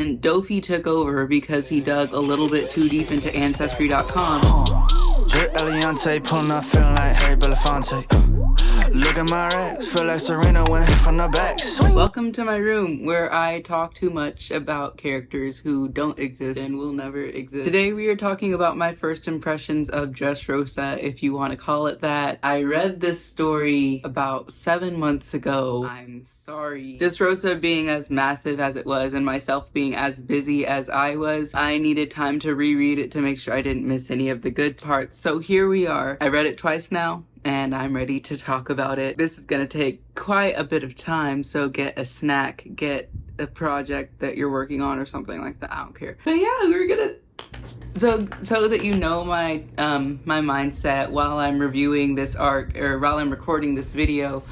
And Dofy took over because he dug a little bit too deep into Ancestry.com. Drip Eliante, pulling up, feeling like Harry Belafonte. Look at my racks, feel like Serena went from the back. Welcome to my room, where I talk too much about characters who don't exist and will never exist. Today we are talking about my first impressions of Dressrosa, if you want to call it that. I read this story about 7 months ago. I'm sorry. Dressrosa being as massive as it was and myself being as busy as I was, I needed time to reread it to make sure I didn't miss any of the good parts. So here we are. I read it twice now, and I'm ready to talk about it. This is gonna take quite a bit of time, so get a snack, get a project that you're working on or something like that. I don't care. But yeah, we're gonna... So that you know my my mindset while I'm reviewing this arc, or while I'm recording this video,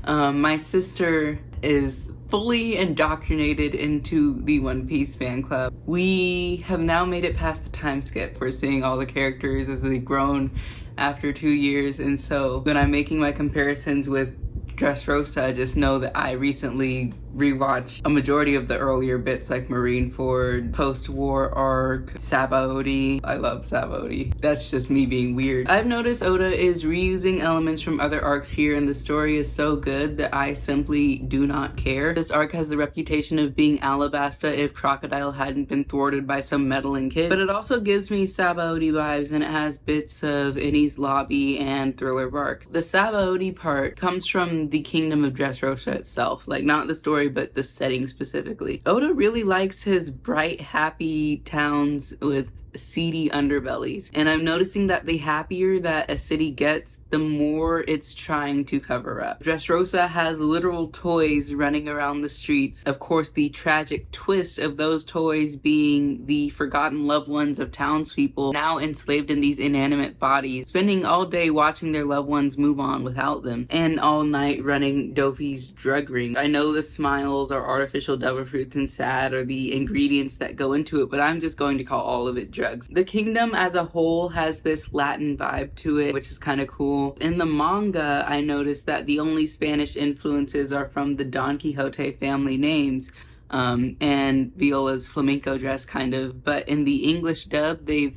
my sister is fully indoctrinated into the One Piece fan club. We have now made it past the time skip for seeing all the characters as they've grown after 2 years, and so when I'm making my comparisons with Dressrosa, just know that I recently rewatched a majority of the earlier bits, like Marineford, post-war arc, Sabaody. I love Sabaody. That's just me being weird. I've noticed Oda is reusing elements from other arcs here, and the story is so good that I simply do not care. This arc has the reputation of being Alabasta if Crocodile hadn't been thwarted by some meddling kid, but it also gives me Sabaody vibes, and it has bits of Enies Lobby and Thriller Bark. The Sabaody part comes from the Kingdom of Dressrosa itself, like not the story but the setting specifically. Oda really likes his bright, happy towns with seedy underbellies, and I'm noticing that the happier that a city gets, the more it's trying to cover up. Dressrosa has literal toys running around the streets. Of course, the tragic twist of those toys being the forgotten loved ones of townspeople now enslaved in these inanimate bodies, spending all day watching their loved ones move on without them, and all night running Dofy's drug ring. I know the smiles are artificial devil fruits and sad are the ingredients that go into it, but I'm just going to call all of it drugs. The kingdom as a whole has this Latin vibe to it, which is kind of cool. In the manga, I noticed that the only Spanish influences are from the Donquixote family names, and Viola's flamenco dress, kind of. But in the English dub, they've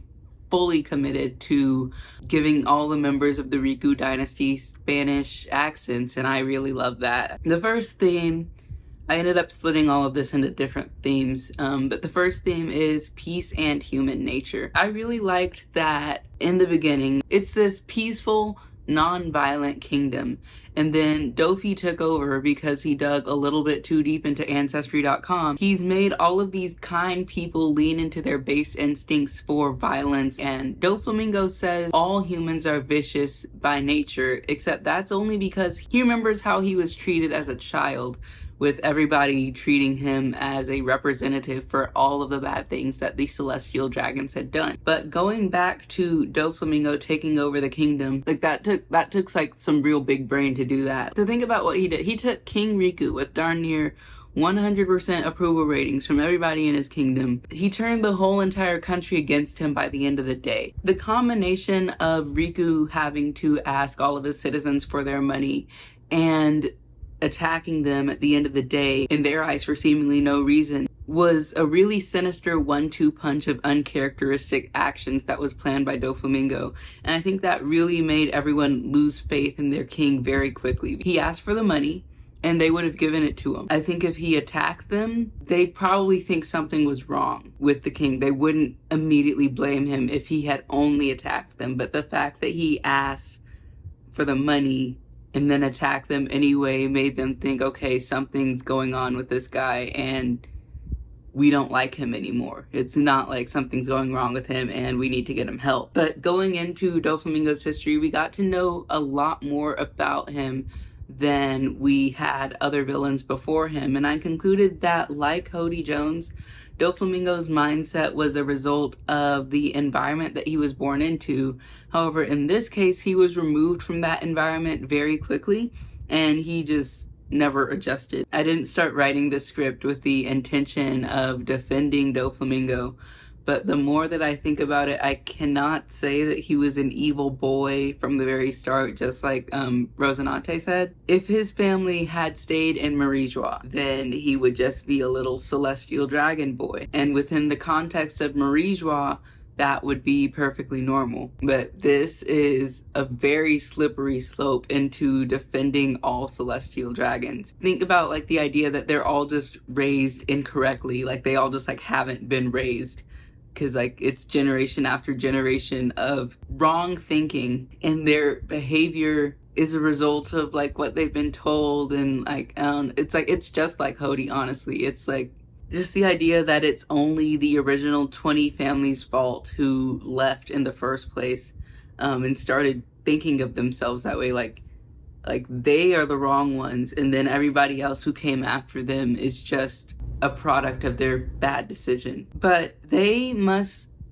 fully committed to giving all the members of the Riku dynasty Spanish accents, and I really love that. The first theme, I ended up splitting all of this into different themes, but the first theme is peace and human nature. I really liked that in the beginning. It's this peaceful, non-violent kingdom, and then Dofy took over because he dug a little bit too deep into Ancestry.com. He's made all of these kind people lean into their base instincts for violence, and Doflamingo says all humans are vicious by nature, except that's only because he remembers how he was treated as a child, with everybody treating him as a representative for all of the bad things that the celestial dragons had done. But going back to Doflamingo taking over the kingdom, like that took like some real big brain to do that. To think about what he did, he took King Riku with darn near 100% approval ratings from everybody in his kingdom. He turned the whole entire country against him by the end of the day. The combination of Riku having to ask all of his citizens for their money and attacking them at the end of the day, in their eyes for seemingly no reason, was a really sinister 1-2 punch of uncharacteristic actions that was planned by Doflamingo. And I think that really made everyone lose faith in their king very quickly. He asked for the money, and they would have given it to him. I think if he attacked them, they'd probably think something was wrong with the king. They wouldn't immediately blame him if he had only attacked them. But the fact that he asked for the money and then attack them anyway made them think, okay, something's going on with this guy and we don't like him anymore. It's not like something's going wrong with him and we need to get him help. But going into Doflamingo's history, we got to know a lot more about him than we had other villains before him. And I concluded that, like Cody Jones, Doflamingo's mindset was a result of the environment that he was born into. However, in this case, he was removed from that environment very quickly, and he just never adjusted. I didn't start writing this script with the intention of defending Doflamingo, but the more that I think about it, I cannot say that he was an evil boy from the very start, just like Rocinante said. If his family had stayed in Marijois, then he would just be a little celestial dragon boy. And within the context of Marijois, that would be perfectly normal. But this is a very slippery slope into defending all celestial dragons. Think about like the idea that they're all just raised incorrectly, like they all just like haven't been raised, because like it's generation after generation of wrong thinking, and their behavior is a result of like what they've been told. And like it's just like Hody, honestly. It's like just the idea that it's only the original 20 families' fault who left in the first place, and started thinking of themselves that way, like they are the wrong ones, and then everybody else who came after them is just a product of their bad decision. But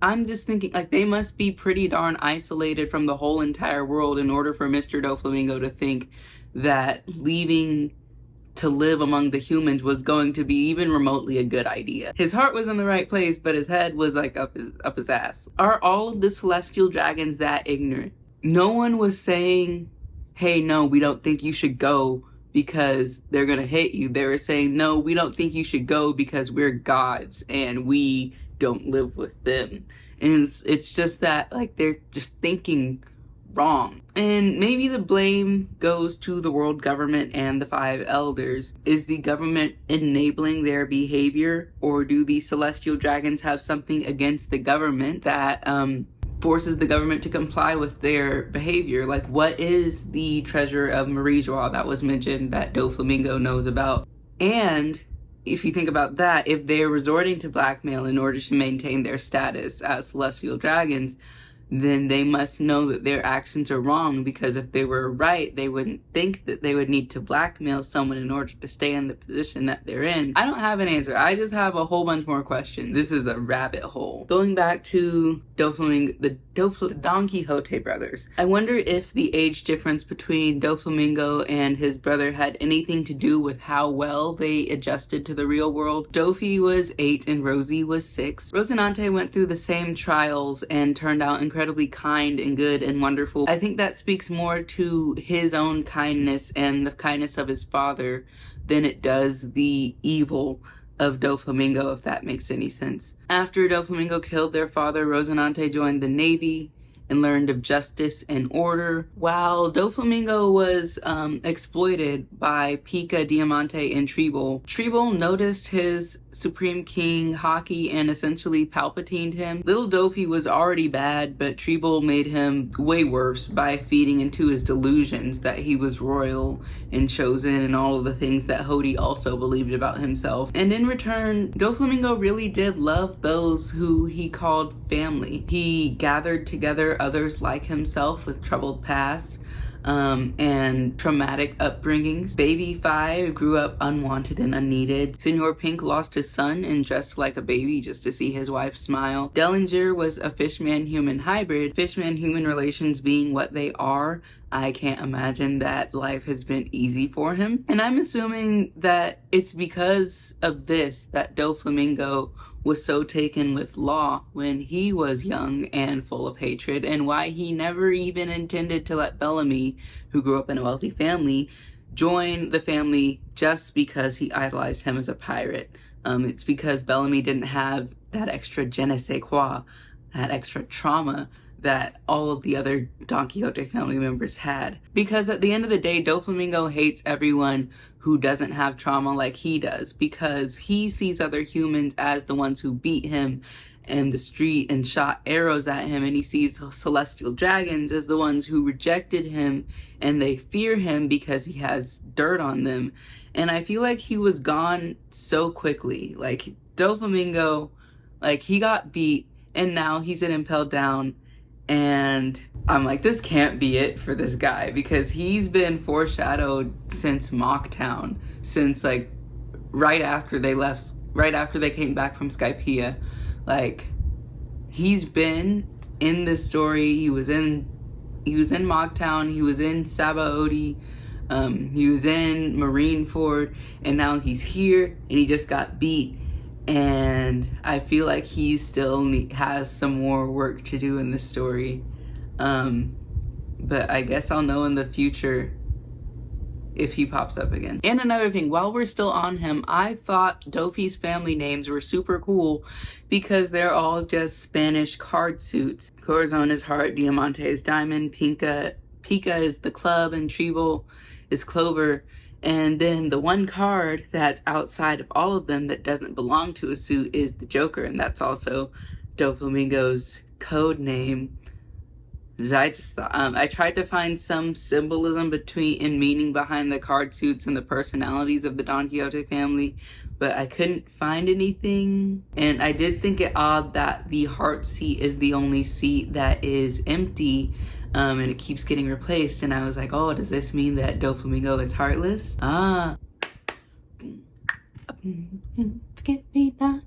I'm just thinking, like, they must be pretty darn isolated from the whole entire world in order for Mr. Doflamingo to think that leaving to live among the humans was going to be even remotely a good idea. His heart was in the right place, but his head was like up his ass. Are all of the celestial dragons that ignorant? No one was saying, hey, no, we don't think you should go because they're gonna hate you. They were saying, no, we don't think you should go because we're gods and we don't live with them. And it's just that, like, they're just thinking wrong. And maybe the blame goes to the world government and the 5 elders. Is the government enabling their behavior, or do the celestial dragons have something against the government that forces the government to comply with their behavior? Like, what is the treasure of Marijois that was mentioned that Doflamingo knows about? And if you think about that, if they're resorting to blackmail in order to maintain their status as celestial dragons, then they must know that their actions are wrong, because if they were right, they wouldn't think that they would need to blackmail someone in order to stay in the position that they're in. I don't have an answer. I just have a whole bunch more questions. This is a rabbit hole. Going back to Doflamingo, the Donquixote brothers. I wonder if the age difference between Doflamingo and his brother had anything to do with how well they adjusted to the real world. Dofy was 8 and Rosy was 6. Rocinante went through the same trials and turned out incredibly kind and good and wonderful. I think that speaks more to his own kindness and the kindness of his father than it does the evil of Doflamingo, if that makes any sense. After Doflamingo killed their father, Rocinante joined the Navy and learned of justice and order, while Doflamingo was exploited by Pika, Diamante, and Trebol. Trebol noticed his Supreme King Haki and essentially Palpatined him. Little Dofy was already bad, but Trebol made him way worse by feeding into his delusions that he was royal and chosen and all of the things that Hody also believed about himself. And in return, Doflamingo really did love those who he called family. He gathered together others like himself with troubled past and traumatic upbringings. Baby 5 grew up unwanted and unneeded. Señor Pink lost his son and dressed like a baby just to see his wife smile. Dellinger was a fish-man-human hybrid. Fish-man-human relations being what they are, I can't imagine that life has been easy for him. And I'm assuming that it's because of this that Doflamingo was so taken with Law when he was young and full of hatred, and why he never even intended to let Bellamy, who grew up in a wealthy family, join the family just because he idolized him as a pirate. It's because Bellamy didn't have that extra je ne sais quoi, that extra trauma that all of the other Donquixote family members had. Because at the end of the day, Doflamingo hates everyone who doesn't have trauma like he does, because he sees other humans as the ones who beat him in the street and shot arrows at him, and he sees celestial dragons as the ones who rejected him, and they fear him because he has dirt on them. And I feel like he was gone so quickly. Like, Doflamingo, like, he got beat and now he's an impelled down. And I'm like, this can't be it for this guy, because he's been foreshadowed since Mocktown, since like right after they came back from Skypiea. Like, he's been in this story. He was in Mocktown, he was in Sabaody, he was in Marineford, and now he's here and he just got beat. and I feel like he still has some more work to do in this story. But I guess I'll know in the future if he pops up again. And another thing, while we're still on him, I thought Dofy's family names were super cool because they're all just Spanish card suits. Corazon is heart, Diamante is diamond, Pica is the club, and Trebol is clover. And then the one card that's outside of all of them that doesn't belong to a suit is the Joker, and that's also Doflamingo's code name. I just thought, I tried to find some symbolism and meaning behind the card suits and the personalities of the Donquixote family, but I couldn't find anything. And I did think it odd that the heart seat is the only seat that is empty, and it keeps getting replaced. And I was like, oh, does this mean that Doflamingo is heartless? Forget me not.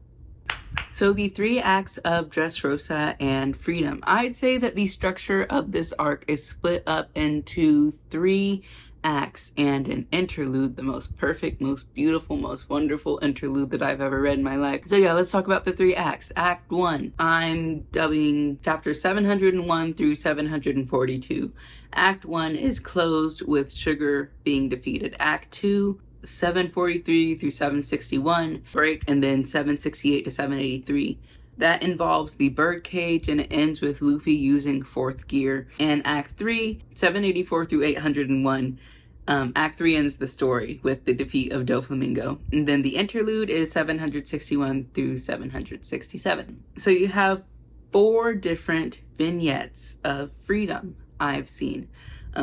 So the 3 acts of Dressrosa and Freedom. I'd say that the structure of this arc is split up into 3 acts and an interlude, the most perfect, most beautiful, most wonderful interlude that I've ever read in my life. So yeah, let's talk about the 3 acts. Act 1, I'm dubbing chapters 701 through 742. Act 1 is closed with Sugar being defeated. Act 2, 743 through 761 break, and then 768 to 783. That involves the birdcage, and it ends with Luffy using 4th gear. And Act 3, 784 through 801. Act 3 ends the story with the defeat of Doflamingo. And then the interlude is 761 through 767. So you have 4 different vignettes of freedom I've seen.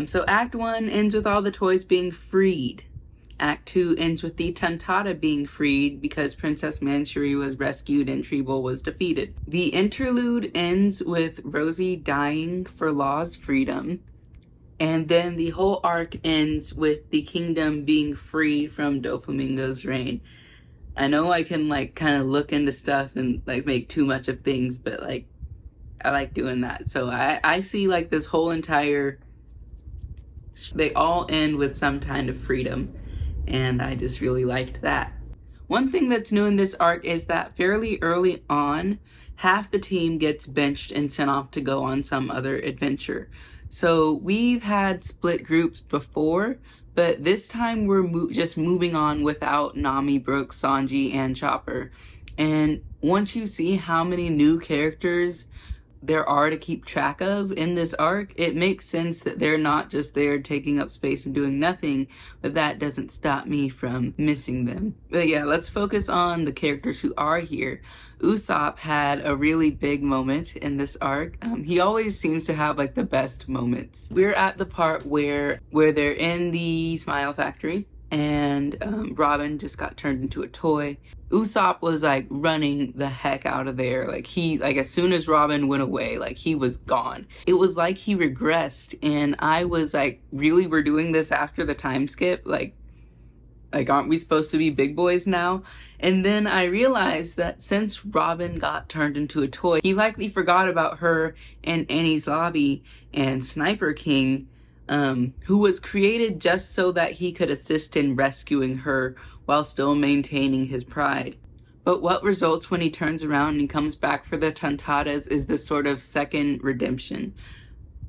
So Act 1 ends with all the toys being freed. Act 2 ends with the Tontotta being freed because Princess Manchuri was rescued and Trebol was defeated. The interlude ends with Rosy dying for Law's freedom. And then the whole arc ends with the kingdom being free from Doflamingo's reign. I know I can kind of look into stuff and make too much of things, but I like doing that. So I see this whole entire, they all end with some kind of freedom. And I just really liked that. One thing that's new in this arc is that fairly early on, half the team gets benched and sent off to go on some other adventure. So we've had split groups before, but this time we're just moving on without Nami, Brooks, Sanji, and Chopper. And once you see how many new characters there are to keep track of in this arc, it makes sense that they're not just there taking up space and doing nothing, but that doesn't stop me from missing them. But yeah, let's focus on the characters who are here. Usopp had a really big moment in this arc. He always seems to have the best moments. We're at the part where they're in the Smile Factory, and Robin just got turned into a toy. Usopp was running the heck out of there. As soon as Robin went away, he was gone. It was like he regressed, and I was really, we're doing this after the time skip? Aren't we supposed to be big boys now? And then I realized that since Robin got turned into a toy, he likely forgot about her and Annie's Lobby and Sniper King, who was created just so that he could assist in rescuing her while still maintaining his pride. But what results when he turns around and comes back for the Tontottas is this sort of second redemption.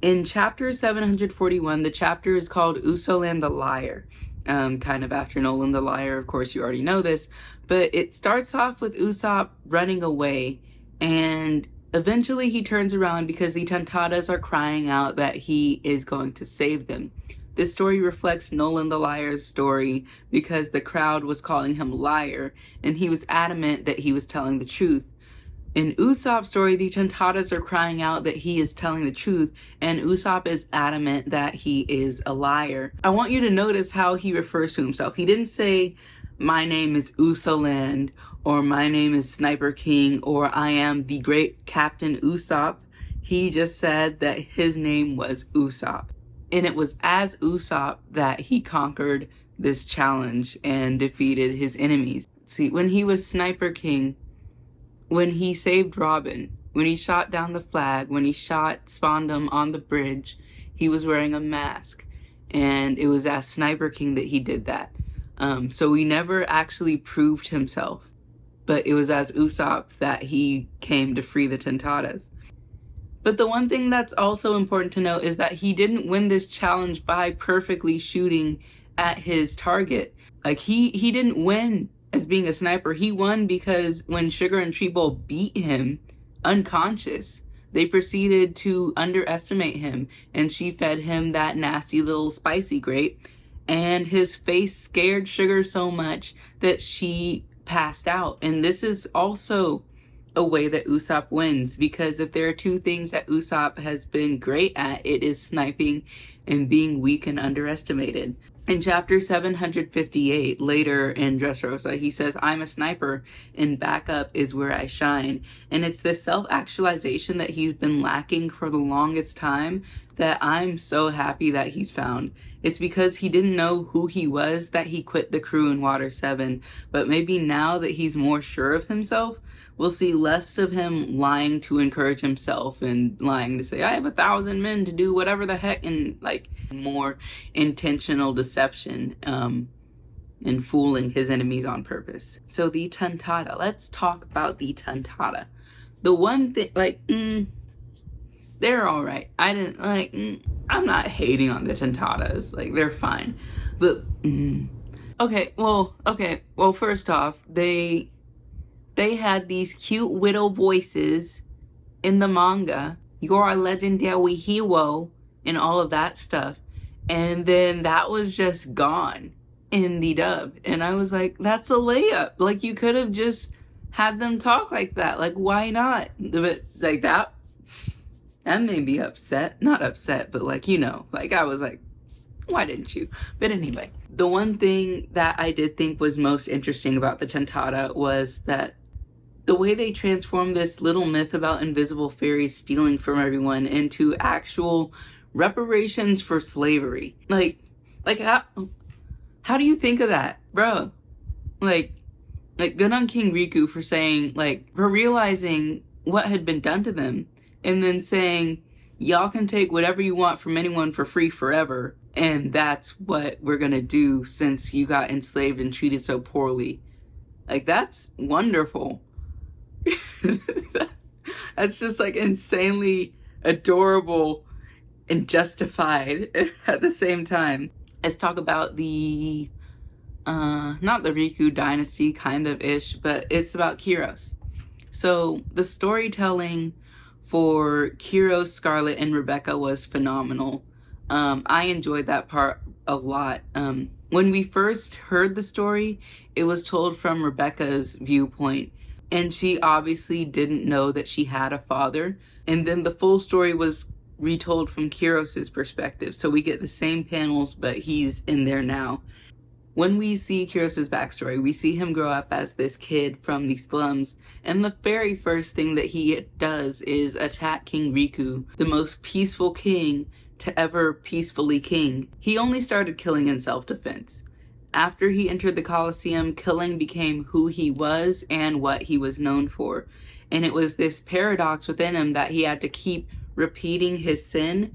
In chapter 741, the chapter is called Usopp the Liar, kind of after Nolan the Liar. Of course, you already know this, but it starts off with Usopp running away, and eventually he turns around because the Tontottas are crying out that he is going to save them. This story reflects Nolan the Liar's story because the crowd was calling him liar, and he was adamant that he was telling the truth. In Usopp's story, the Tontottas are crying out that he is telling the truth, and Usopp is adamant that he is a liar. I want you to notice how he refers to himself. He didn't say, my name is Usopp, or my name is Sniper King, or I am the great Captain Usopp. He just said that his name was Usopp. And it was as Usopp that he conquered this challenge and defeated his enemies. See, when he was Sniper King, when he saved Robin, when he shot down the flag, when he shot Spondum on the bridge, he was wearing a mask. And it was as Sniper King that he did that. So he never actually proved himself. but it was as Usopp that he came to free the Tontottas. But the one thing that's also important to note is that he didn't win this challenge by perfectly shooting at his target. Like, he didn't win as being a sniper. He won because when Sugar and Trebol beat him unconscious, they proceeded to underestimate him, and she fed him that nasty little spicy grape, and his face scared Sugar so much that she passed out. And this is also a way that Usopp wins, because if there are two things that Usopp has been great at, it is sniping and being weak and underestimated. In chapter 758, later in Dressrosa, he says, "I'm a sniper and backup is where I shine." And it's this self-actualization that he's been lacking for the longest time that I'm so happy that he's found. It's because he didn't know who he was that he quit the crew in Water 7. But maybe now that he's more sure of himself, we'll see less of him lying to encourage himself and lying to say, "I have 1,000 men to do whatever the heck," and like more intentional deception and fooling his enemies on purpose. So the Tontotta, let's talk about the Tontotta. The one thing, like, they're all right. I'm not hating on the Tontottas. Like, they're fine. But, well, first off, they had these cute widow voices in the manga. "You're a legendary hero," and all of that stuff. And then that was just gone in the dub. And I was like, that's a layup. Like, you could have just had them talk like that. Like, why not? But like that made me upset. Not upset, but like, you know, like I was like, why didn't you? But anyway, the one thing that I did think was most interesting about the Tontotta was that the way they transformed this little myth about invisible fairies stealing from everyone into actual reparations for slavery. Like how do you think of that, bro? Like good on King Riku for saying, like, for realizing what had been done to them, and then saying, y'all can take whatever you want from anyone for free forever, and that's what we're gonna do since you got enslaved and treated so poorly. Like, that's wonderful. That's just like insanely adorable and justified at the same time. Let's talk about the not the Riku dynasty, kind of ish, but it's about Kyros. So the storytelling for Kyros, Scarlet, and Rebecca was phenomenal. I enjoyed that part a lot. When we first heard the story, it was told from Rebecca's viewpoint, and she obviously didn't know that she had a father. And then the full story was retold from Kyros' perspective, so we get the same panels, but he's in there now. When we see Kyros' backstory, we see him grow up as this kid from the slums, and the very first thing that he does is attack King Riku, the most peaceful king to ever peacefully king. He only started killing in self-defense. After he entered the Colosseum, killing became who he was and what he was known for. And it was this paradox within him that he had to keep repeating his sin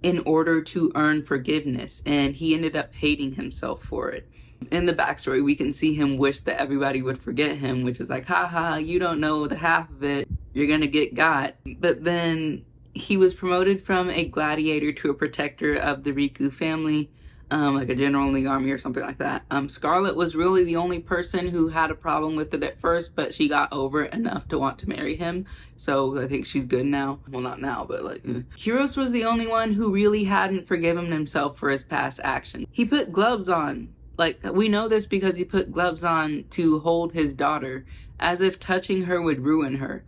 in order to earn forgiveness, and he ended up hating himself for it. In the backstory, we can see him wish that everybody would forget him, which is like, haha, you don't know the half of it, you're gonna get got. But then he was promoted from a gladiator to a protector of the Riku family, like a general in the army or something like that. Scarlet was really the only person who had a problem with it at first, but she got over it enough to want to marry him, so I think she's good now. Well, not now, but like, Kyros was the only one who really hadn't forgiven himself for his past action. He put gloves on. Like, we know this because he put gloves on to hold his daughter, as if touching her would ruin her.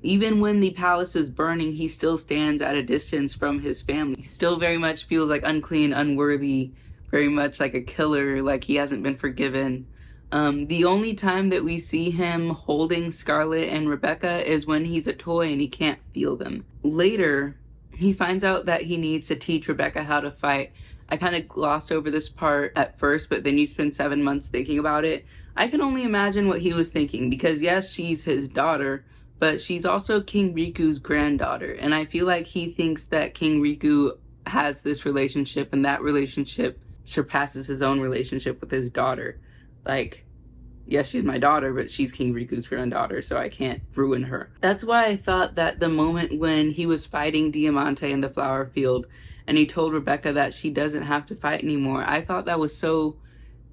Even when the palace is burning, he still stands at a distance from his family. He still very much feels like unclean, unworthy, very much like a killer, like he hasn't been forgiven. The only time that we see him holding Scarlet and Rebecca is when he's a toy and he can't feel them. Later, he finds out that he needs to teach Rebecca how to fight. I kind of glossed over this part at first, but then you spend 7 months thinking about it. I can only imagine what he was thinking, because yes, she's his daughter, but she's also King Riku's granddaughter, and I feel like he thinks that King Riku has this relationship, and that relationship surpasses his own relationship with his daughter. Like, yes, she's my daughter, but she's King Riku's granddaughter, so I can't ruin her. That's why I thought that the moment when he was fighting Diamante in the flower field and he told Rebecca that she doesn't have to fight anymore, I thought that was so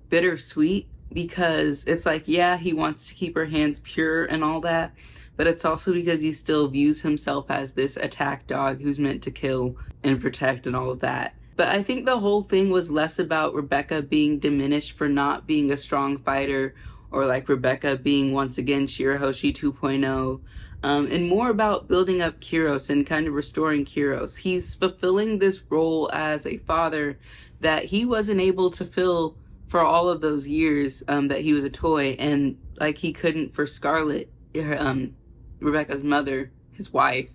bittersweet, because it's like, yeah, he wants to keep her hands pure and all that, but it's also because he still views himself as this attack dog who's meant to kill and protect and all of that. But I think the whole thing was less about Rebecca being diminished for not being a strong fighter, or like Rebecca being once again Shirahoshi 2.0, and more about building up Kyros and kind of restoring Kyros. He's fulfilling this role as a father that he wasn't able to fill for all of those years that he was a toy, and like he couldn't for Scarlet, Rebecca's mother, his wife,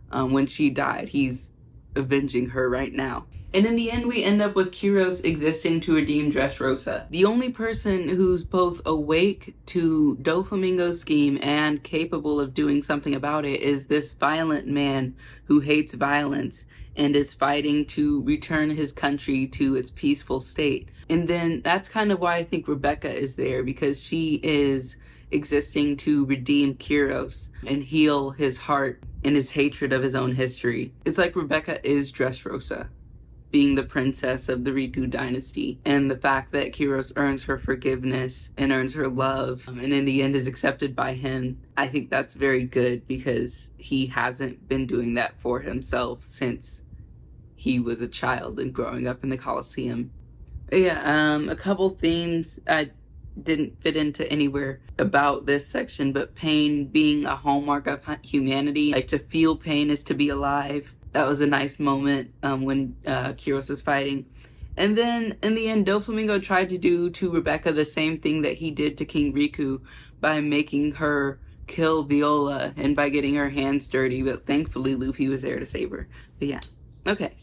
when she died. He's avenging her right now. And in the end, we end up with Kyros existing to redeem Dressrosa. The only person who's both awake to Doflamingo's scheme and capable of doing something about it is this violent man who hates violence and is fighting to return his country to its peaceful state. And then that's kind of why I think Rebecca is there, because she is existing to redeem Kyros and heal his heart and his hatred of his own history. It's like Rebecca is Dressrosa, being the princess of the Riku dynasty, and the fact that Kyros earns her forgiveness and earns her love, and in the end is accepted by him. I think that's very good, because he hasn't been doing that for himself since he was a child and growing up in the Colosseum. Yeah, a couple themes I didn't fit into anywhere about this section, but pain being a hallmark of humanity. Like, to feel pain is to be alive. That was a nice moment when Kyros was fighting. And then in the end, Doflamingo tried to do to Rebecca the same thing that he did to King Riku by making her kill Viola and by getting her hands dirty, but thankfully Luffy was there to save her. But yeah, okay.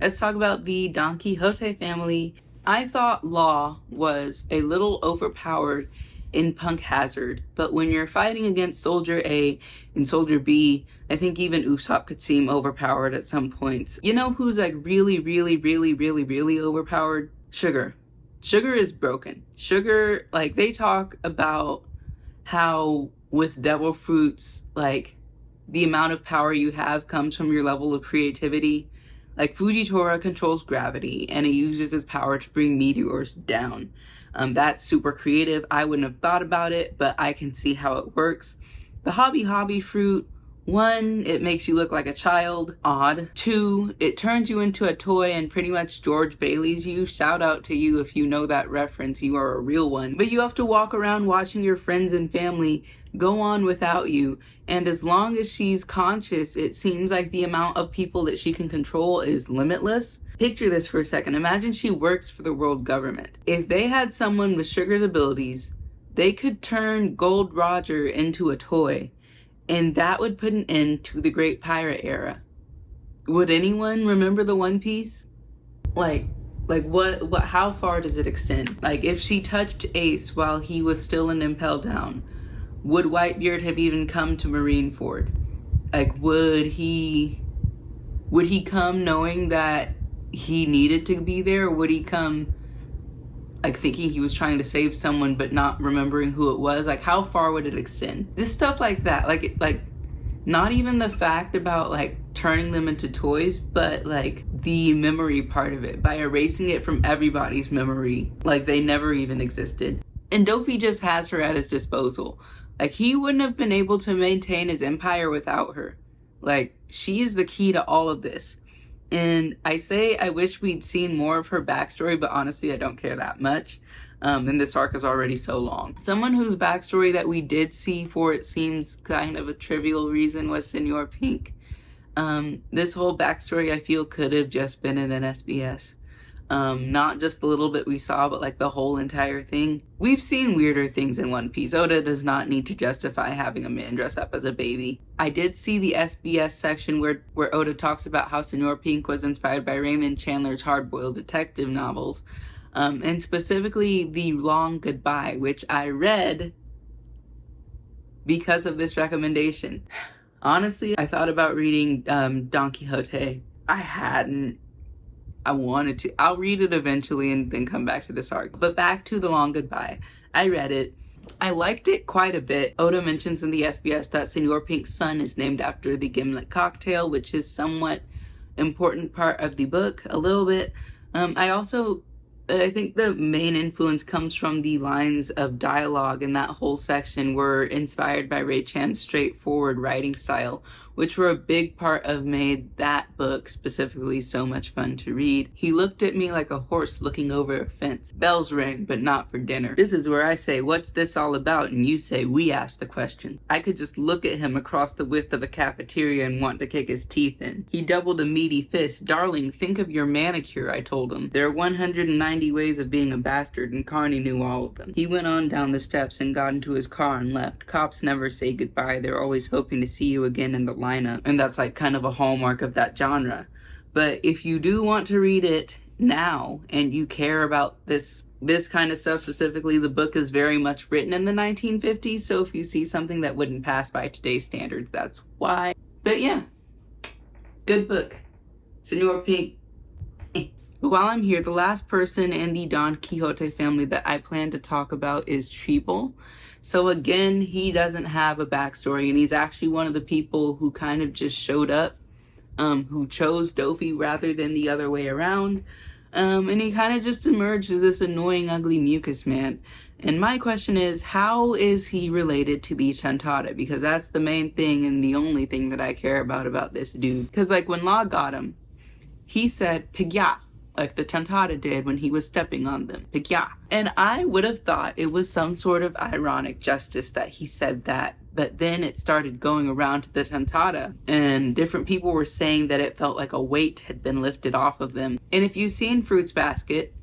Let's talk about the Donquixote family. I thought Law was a little overpowered in Punk Hazard, but when you're fighting against Soldier A and Soldier B, I think even Usopp could seem overpowered at some points. You know who's like really overpowered? Sugar. Sugar is broken. Sugar, like, they talk about how with devil fruits, like, the amount of power you have comes from your level of creativity. Like, Fujitora controls gravity, and he uses his power to bring meteors down. That's super creative. I wouldn't have thought about it, but I can see how it works. The hobby fruit, 1, it makes you look like a child, odd. 2, it turns you into a toy and pretty much George Bailey's you. Shout out to you if you know that reference, you are a real one. But you have to walk around watching your friends and family go on without you. And as long as she's conscious, it seems like the amount of people that she can control is limitless. Picture this for a second. Imagine she works for the world government. If they had someone with Sugar's abilities, they could turn Gold Roger into a toy, and that would put an end to the Great Pirate Era. Would anyone remember the One Piece? Like what, how far does it extend? Like, if she touched Ace while he was still in Impel Down, would Whitebeard have even come to Marineford? Like, would he come knowing that he needed to be there, or would he come like thinking he was trying to save someone but not remembering who it was? Like, how far would it extend? This stuff like that, like not even the fact about like turning them into toys, but like the memory part of it, by erasing it from everybody's memory, like they never even existed. And Dofy just has her at his disposal. Like, he wouldn't have been able to maintain his empire without her. Like, she is the key to all of this. And I say I wish we'd seen more of her backstory, but honestly, I don't care that much. And this arc is already so long. Someone whose backstory that we did see for, it seems, kind of a trivial reason was Señor Pink. This whole backstory, I feel, could have just been in an SBS. Not just the little bit we saw, but like the whole entire thing. We've seen weirder things in One Piece. Oda does not need to justify having a man dress up as a baby. I did see the SBS section where Oda talks about how Señor Pink was inspired by Raymond Chandler's hard-boiled detective novels, and specifically The Long Goodbye, which I read because of this recommendation. Honestly, I thought about reading Donquixote. I hadn't. I wanted to. I'll read it eventually and then come back to this arc. But back to The Long Goodbye. I read it. I liked it quite a bit. Oda mentions in the SBS that Señor Pink's son is named after the gimlet cocktail, which is somewhat important part of the book, a little bit. I think the main influence comes from the lines of dialogue in that whole section were inspired by Ray Chan's straightforward writing style, which were a big part of made that book specifically so much fun to read. He looked at me like a horse looking over a fence. Bells rang, but not for dinner. This is where I say, what's this all about? And you say, we ask the question. I could just look at him across the width of a cafeteria and want to kick his teeth in. He doubled a meaty fist. Darling, think of your manicure, I told him. There are 190 ways of being a bastard, and Carney knew all of them. He went on down the steps and got into his car and left. Cops never say goodbye. They're always hoping to see you again in the lineup. And that's like kind of a hallmark of that genre. But if you do want to read it now and you care about this kind of stuff specifically, the book is very much written in the 1950s. So if you see something that wouldn't pass by today's standards, that's why. But yeah, good book. Señor Pink. While I'm here, the last person in the Donquixote family that I plan to talk about is Trebol. So again, he doesn't have a backstory, and he's actually one of the people who kind of just showed up, who chose Dofy rather than the other way around. And he kind of just emerged as this annoying, ugly mucus man. And my question is, how is he related to the Tontotta? Because that's the main thing and the only thing that I care about this dude. Because like when Law got him, he said, Pigya, like the Tontotta did when he was stepping on them. Pigya. And I would have thought it was some sort of ironic justice that he said that. But then it started going around to the Tontotta, and different people were saying that it felt like a weight had been lifted off of them. And if you've seen Fruits Basket,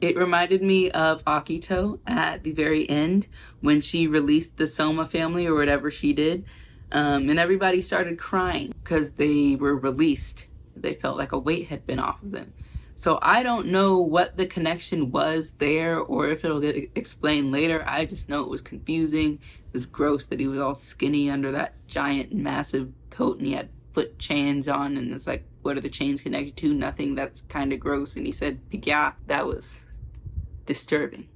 it reminded me of Akito at the very end when she released the Soma family or whatever she did. And everybody started crying because they were released. They felt like a weight had been off of them. So I don't know what the connection was there or if it'll get explained later. I just know it was confusing. It was gross that he was all skinny under that giant, massive coat and he had foot chains on. And it's like, what are the chains connected to? Nothing. That's kind of gross. And he said, Pigya. That was disturbing.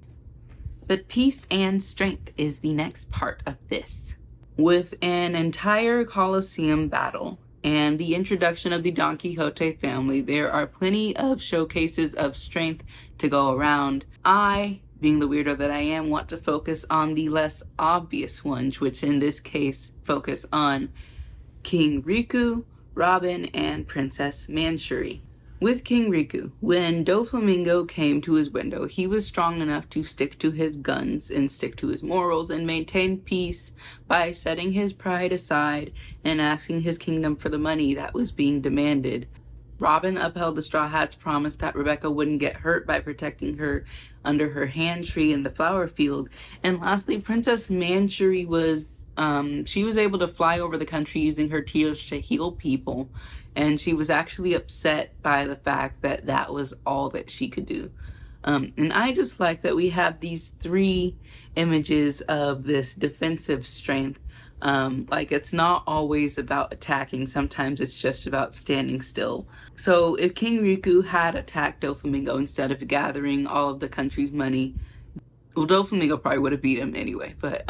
But peace and strength is the next part of this. With an entire Colosseum battle and the introduction of the Donquixote family, there are plenty of showcases of strength to go around. I, being the weirdo that I am, want to focus on the less obvious ones, which in this case focus on King Riku, Robin, and Princess Manchuri. With King Riku, when Doflamingo came to his window, he was strong enough to stick to his guns and stick to his morals and maintain peace by setting his pride aside and asking his kingdom for the money that was being demanded. Robin upheld the Straw Hat's promise that Rebecca wouldn't get hurt by protecting her under her hand tree in the flower field. And lastly, Princess Manchuri was she was able to fly over the country using her tears to heal people, and she was actually upset by the fact that that was all that she could do. And I just like that we have these three images of this defensive strength. Like it's not always about attacking, sometimes it's just about standing still. So if King Riku had attacked Doflamingo instead of gathering all of the country's money, well, Doflamingo probably would have beat him anyway, but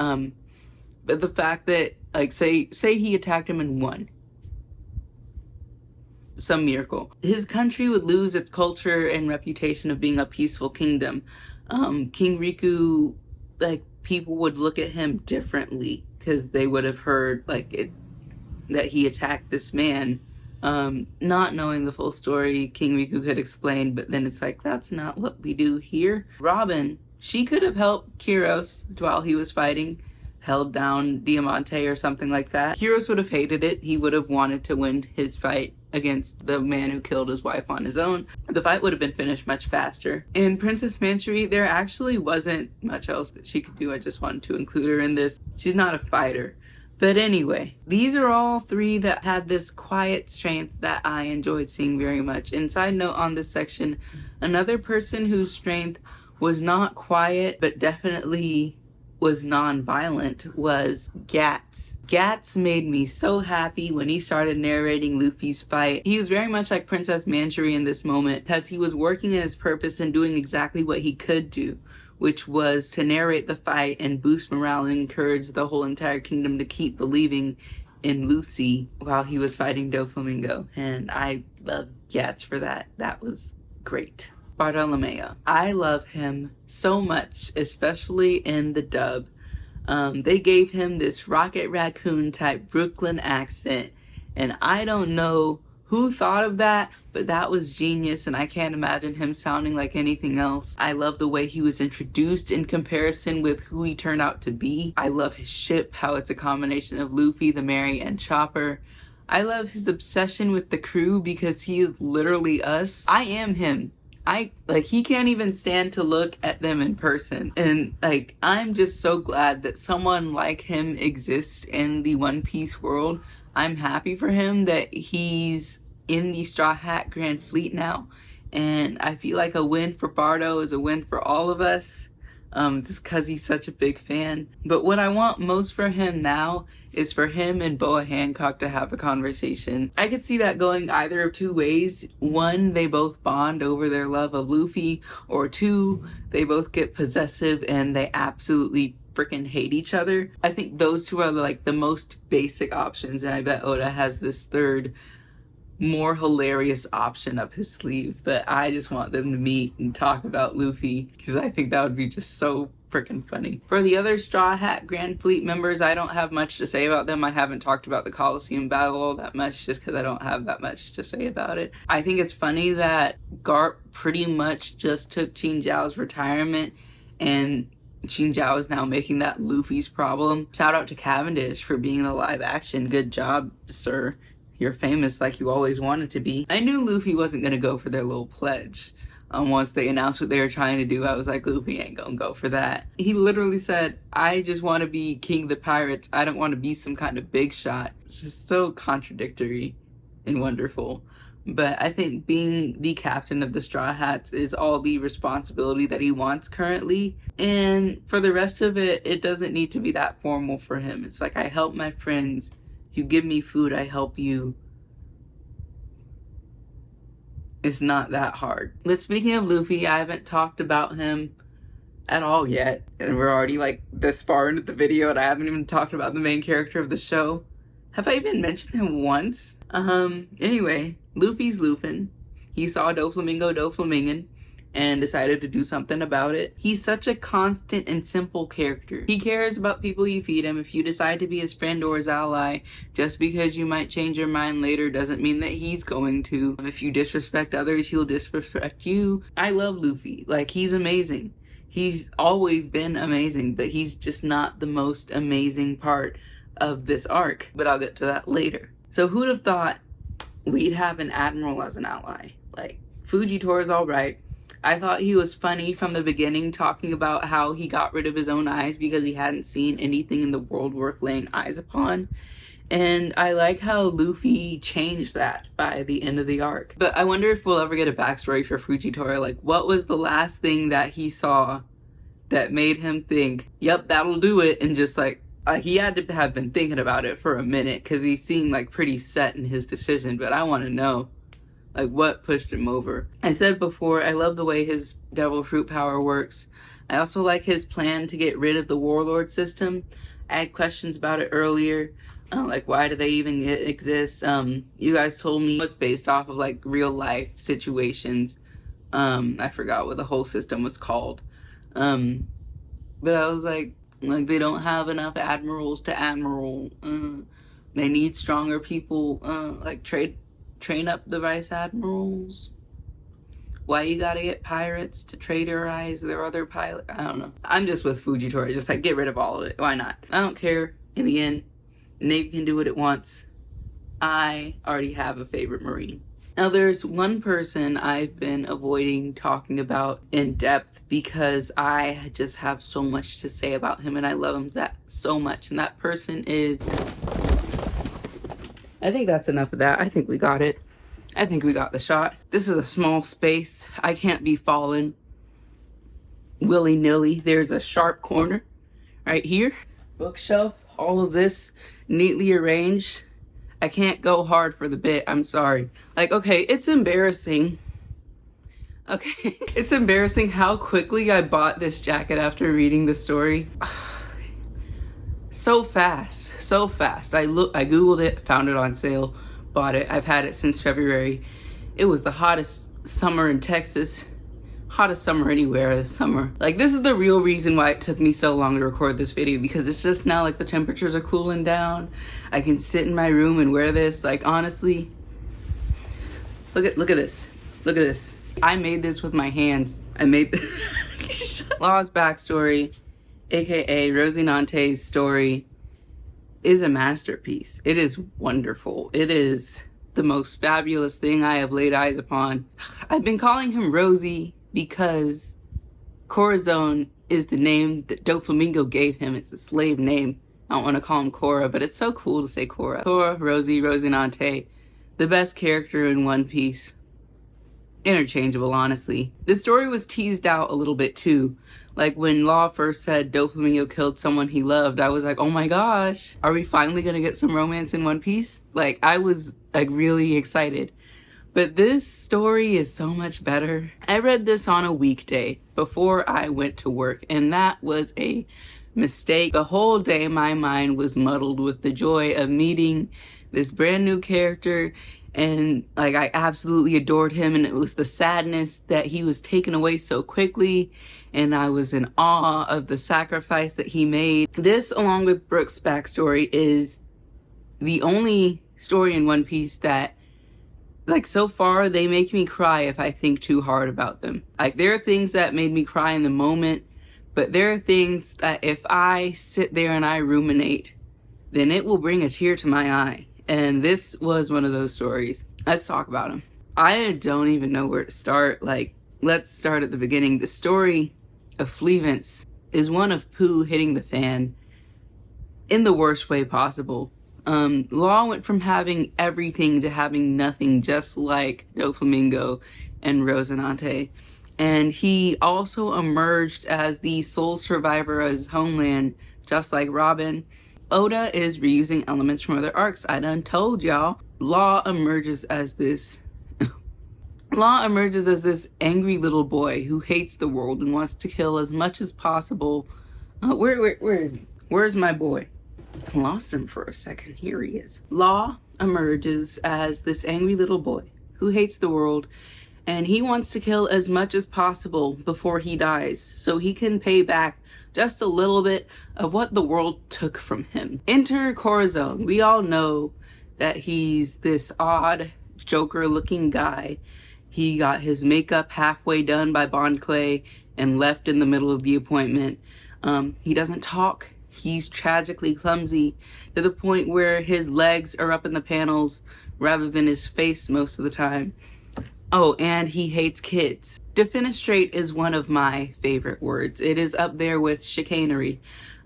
the fact that, like, say he attacked him and won. Some miracle. His country would lose its culture and reputation of being a peaceful kingdom. King Riku, like, people would look at him differently because they would have heard, like, that he attacked this man. Not knowing the full story, King Riku could explain, but then it's like, that's not what we do here. Robin, she could have helped Kyros while he was fighting, held down Diamante or something like that. Kyros would have hated it. He would have wanted to win his fight against the man who killed his wife on his own. The fight would have been finished much faster. In Princess Manchuri, there actually wasn't much else that she could do. I just wanted to include her in this. She's not a fighter. But anyway, these are all three that had this quiet strength that I enjoyed seeing very much. And side note on this section, another person whose strength was not quiet, but definitely was non-violent was Gyats. Gyats made me so happy when he started narrating Luffy's fight. He was very much like Princess Manchery in this moment, because he was working in his purpose and doing exactly what he could do, which was to narrate the fight and boost morale and encourage the whole entire kingdom to keep believing in Lucy while he was fighting Doflamingo. And I love Gyats for that. That was great. Bartolomeo. I love him so much, especially in the dub. They gave him this Rocket Raccoon type Brooklyn accent, and I don't know who thought of that, but that was genius, and I can't imagine him sounding like anything else. I love the way he was introduced in comparison with who he turned out to be. I love his ship, how it's a combination of Luffy, the Mary, and Chopper. I love his obsession with the crew because he is literally us. I am him. He can't even stand to look at them in person. And I'm just so glad that someone like him exists in the One Piece world. I'm happy for him that he's in the Straw Hat Grand Fleet now. And I feel like a win for Bardo is a win for all of us. Just because he's such a big fan. But what I want most for him now is for him and Boa Hancock to have a conversation. I could see that going either of two ways. One, they both bond over their love of Luffy, or two, they both get possessive and they absolutely freaking hate each other. I think those two are the most basic options, and I bet Oda has this third, more hilarious option up his sleeve. But I just want them to meet and talk about Luffy, because I think that would be just so freaking funny. For the other Straw Hat Grand Fleet members, I don't have much to say about them. I haven't talked about the Coliseum battle all that much, just because I don't have that much to say about it. I think it's funny that Garp pretty much just took Qin Zhao's retirement, and Qin Zhao is now making that Luffy's problem. Shout out to Cavendish for being the live action. Good job, sir. You're famous like you always wanted to be. I knew Luffy wasn't gonna go for their little pledge. Once they announced what they were trying to do, I was like, Luffy ain't gonna go for that. He literally said, I just want to be king of the pirates. I don't want to be some kind of big shot. It's just so contradictory and wonderful. But I think being the captain of the Straw Hats is all the responsibility that he wants currently. And for the rest of it, it doesn't need to be that formal for him. It's like, I help my friends. You give me food, I help you. It's not that hard. But speaking of Luffy, I haven't talked about him at all yet. And we're already this far into the video and I haven't even talked about the main character of the show. Have I even mentioned him once? Anyway, Luffy's Luffin. He saw Doflamingo Doflamingin and decided to do something about it. He's such a constant and simple character. He cares about people you feed him. If you decide to be his friend or his ally, just because you might change your mind later doesn't mean that he's going to. If you disrespect others, he'll disrespect you. I love Luffy. He's amazing. He's always been amazing, but he's just not the most amazing part of this arc. But I'll get to that later. So who'd have thought we'd have an admiral as an ally? Fujitora's alright. I thought he was funny from the beginning, talking about how he got rid of his own eyes because he hadn't seen anything in the world worth laying eyes upon. And I like how Luffy changed that by the end of the arc. But I wonder if we'll ever get a backstory for Fujitora. What was the last thing that he saw that made him think, yep, that'll do it? And just he had to have been thinking about it for a minute, because he seemed pretty set in his decision. But I want to know what pushed him over. I said before, I love the way his devil fruit power works. I also like his plan to get rid of the warlord system. I had questions about it earlier. Why do they even exist? You guys told me it's based off of real life situations. I forgot what the whole system was called. But I was they don't have enough admirals to admiral. They need stronger people, train up the vice admirals. Why you gotta get pirates to traidorize their other pilot? I don't know. I'm just with Fujitora. Just get rid of all of it. Why not? I don't care. In the end, Navy can do what it wants. I already have a favorite Marine. Now there's one person I've been avoiding talking about in depth because I just have so much to say about him and I love him so much. And that person is... I think that's enough of that. I think we got it. I think we got the shot. This is a small space. I can't be falling willy-nilly. There's a sharp corner right here. Bookshelf, all of this neatly arranged. I can't go hard for the bit, I'm sorry. Like, okay, it's embarrassing. Okay, it's embarrassing how quickly I bought this jacket after reading the story. So fast, so fast. I googled it, found it on sale, bought it. I've had it since February. It was the hottest summer in Texas. Hottest summer anywhere this summer. Like, this is the real reason why it took me so long to record this video, because it's just now like the temperatures are cooling down. I can sit in my room and wear this. Like, honestly, look at this. Look at this. I made this with my hands. I made this. Law's backstory, aka Rocinante's story, is a masterpiece. It is wonderful. It is the most fabulous thing I have laid eyes upon. I've been calling him Rosy because Corazon is the name that Doflamingo gave him. It's a slave name. I don't want to call him Cora, but it's so cool to say Cora. Cora, Rosy, Rocinante, the best character in One Piece. Interchangeable, honestly. The story was teased out a little bit too. Like, when Law first said Doflamingo killed someone he loved, I was like, oh my gosh, are we finally gonna get some romance in One Piece? Like, I was like really excited. But this story is so much better. I read this on a weekday before I went to work, and that was a mistake. The whole day my mind was muddled with the joy of meeting this brand new character, and like, I absolutely adored him, and it was the sadness that he was taken away so quickly, and I was in awe of the sacrifice that he made. This, along with Brook's backstory, is the only story in One Piece that, like, so far, they make me cry if I think too hard about them. Like, there are things that made me cry in the moment, but there are things that if I sit there and I ruminate, then it will bring a tear to my eye. And this was one of those stories. Let's talk about them. I don't even know where to start. Like, let's start at the beginning. The story of Fleevance is one of poo hitting the fan in the worst way possible. Law went from having everything to having nothing, just like Doflamingo and Rocinante. And he also emerged as the sole survivor of his homeland, just like Robin. Oda is reusing elements from other arcs. I done told y'all. Law emerges as this angry little boy who hates the world and wants to kill as much as possible. Where is he? Where's my boy? I lost him for a second. Here he is. Law emerges as this angry little boy who hates the world, and he wants to kill as much as possible before he dies so he can pay back just a little bit of what the world took from him. Enter Corazon. We all know that he's this odd Joker-looking guy. He got his makeup halfway done by Bond Clay and left in the middle of the appointment. He doesn't talk. He's tragically clumsy to the point where his legs are up in the panels rather than his face most of the time. Oh, and he hates kids. Defenestrate is one of my favorite words. It is up there with chicanery.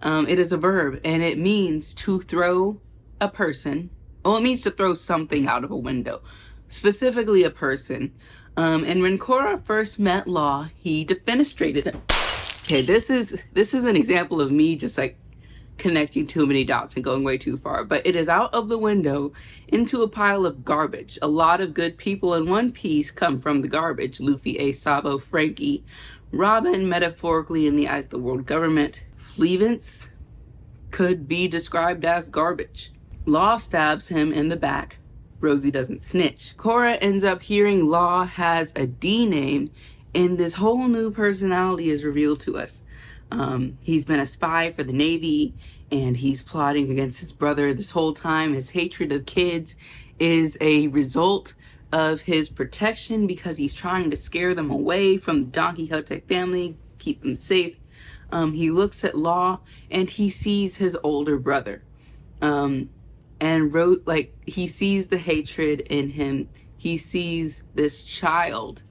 It is a verb, and it means to throw a person. Well, it means to throw something out of a window, specifically a person. And when Cora first met Law, he defenestrated him. Okay, this is an example of me just like connecting too many dots and going way too far, but it is out of the window into a pile of garbage. A lot of good people in One Piece come from the garbage. Luffy, Ace, Sabo, Frankie, Robin, metaphorically in the eyes of the world government. Fleevance could be described as garbage. Law stabs him in the back. Rosy doesn't snitch. Cora ends up hearing Law has a D name, and this whole new personality is revealed to us. He's been a spy for the Navy, and he's plotting against his brother this whole time. His hatred of kids is a result of his protection because he's trying to scare them away from the Donquixote family, keep them safe. He looks at Law and he sees his older brother. He sees the hatred in him. He sees this child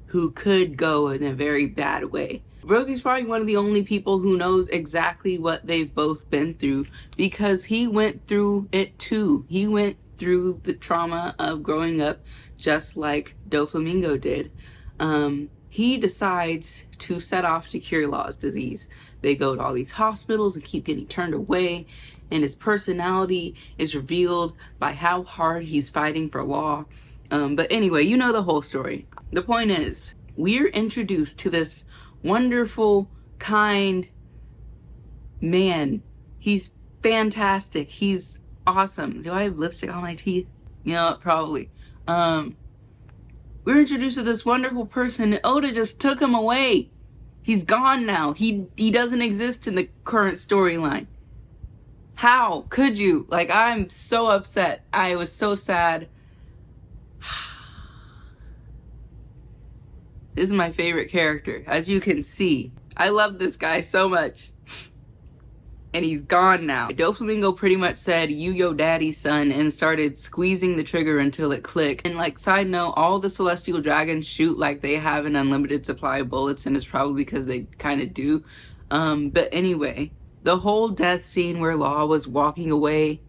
who could go in a very bad way. Rosy's probably one of the only people who knows exactly what they've both been through because he went through it too. He went through the trauma of growing up just like Doflamingo did. he decides to set off to cure Law's disease. They go to all these hospitals and keep getting turned away, and his personality is revealed by how hard he's fighting for Law. But anyway, you know the whole story. The point is, we're introduced to this wonderful, kind man. He's fantastic. He's awesome. Do I have lipstick on my teeth? You know, probably. We're introduced to this wonderful person, and Oda just took him away. He's gone now. He doesn't exist in the current storyline. How could you? Like, I'm so upset. I was so sad. This is my favorite character, as you can see. I love this guy so much. And he's gone now. Doflamingo pretty much said, "You yo daddy's son," and started squeezing the trigger until it clicked. And like, side note, all the celestial dragons shoot like they have an unlimited supply of bullets, and it's probably because they kind of do. But anyway, the whole death scene where Law was walking away,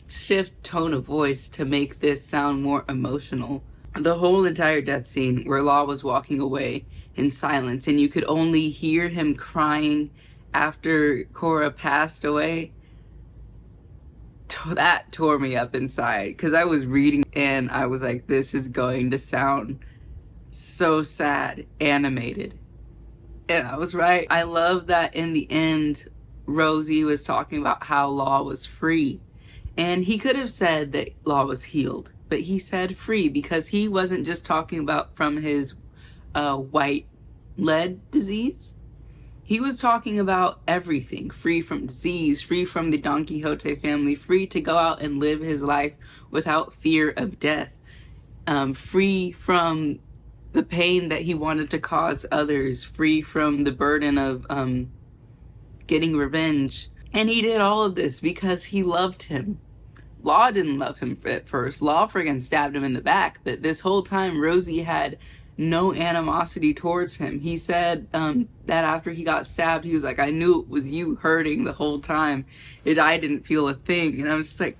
shift tone of voice to make this sound more emotional. The whole entire death scene where Law was walking away in silence, and you could only hear him crying after Korra passed away, that tore me up inside, because I was reading and I was like, this is going to sound so sad, animated. And I was right. I love that in the end, Rosy was talking about how Law was free. And he could have said that Law was healed, but he said free because he wasn't just talking about from his white lead disease. He was talking about everything, free from disease, free from the Donquixote family, free to go out and live his life without fear of death, free from the pain that he wanted to cause others, free from the burden of getting revenge. And he did all of this because he loved him. Law didn't love him at first. Law friggin' stabbed him in the back, but this whole time Rosy had no animosity towards him. He said that after he got stabbed, he was like, "I knew it was you hurting the whole time. I didn't feel a thing." And I was just like,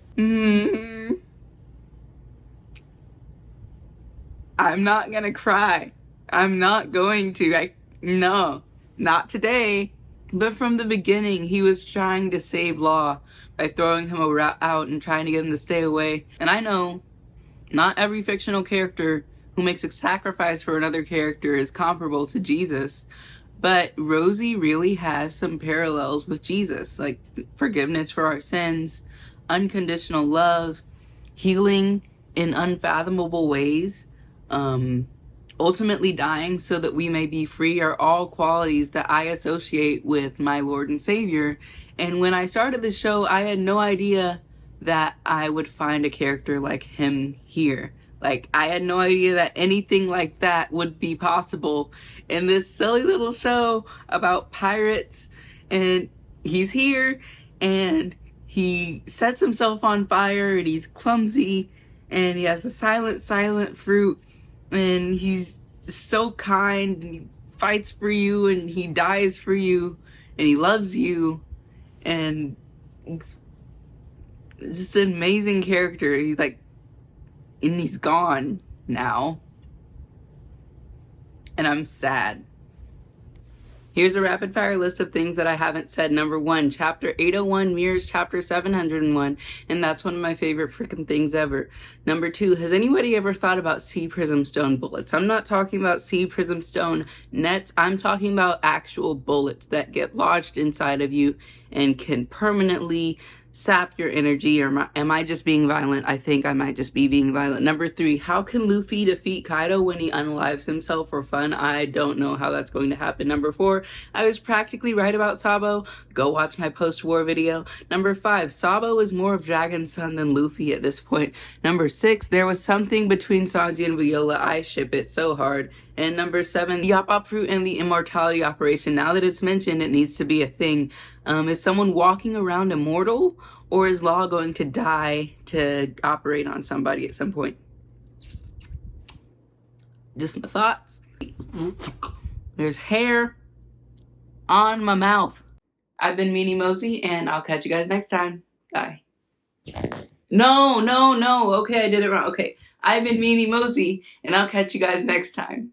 I'm not gonna cry. I'm not going to. No, not today. But from the beginning, he was trying to save Law by throwing him out and trying to get him to stay away. And I know not every fictional character who makes a sacrifice for another character is comparable to Jesus, but Rosy really has some parallels with Jesus, like forgiveness for our sins, unconditional love, healing in unfathomable ways, ultimately dying so that we may be free, are all qualities that I associate with my Lord and Savior. And when I started the show, I had no idea that I would find a character like him here. Like, I had no idea that anything like that would be possible in this silly little show about pirates. And he's here, and he sets himself on fire, and he's clumsy, and he has a silent fruit, and he's so kind, and he fights for you, and he dies for you, and he loves you, and it's just an amazing character. He's like, and he's gone now, and I'm sad. Here's a rapid fire list of things that I haven't said. Number 1, chapter 801 mirrors chapter 701, and that's one of my favorite freaking things ever. Number 2, has anybody ever thought about sea prism stone bullets? I'm not talking about sea prism stone nets. I'm talking about actual bullets that get lodged inside of you and can permanently sap your energy. Or am I just being violent? I think I might just be being violent. Number 3, how can Luffy defeat Kaido when he unalives himself for fun? I don't know how that's going to happen. Number 4, I was practically right about Sabo. Go watch my post-war video. Number 5, Sabo is more of Dragon's son than Luffy at this point. Number 6, there was something between Sanji and Viola. I ship it so hard. And number 7, the Yop fruit and the immortality operation. Now that it's mentioned, it needs to be a thing. Is someone walking around immortal, or is Law going to die to operate on somebody at some point? Just my thoughts. There's hair on my mouth. I've been Meanie Mosey, and I'll catch you guys next time. Bye. No. Okay, I did it wrong. Okay, I've been Meanie Mosey, and I'll catch you guys next time.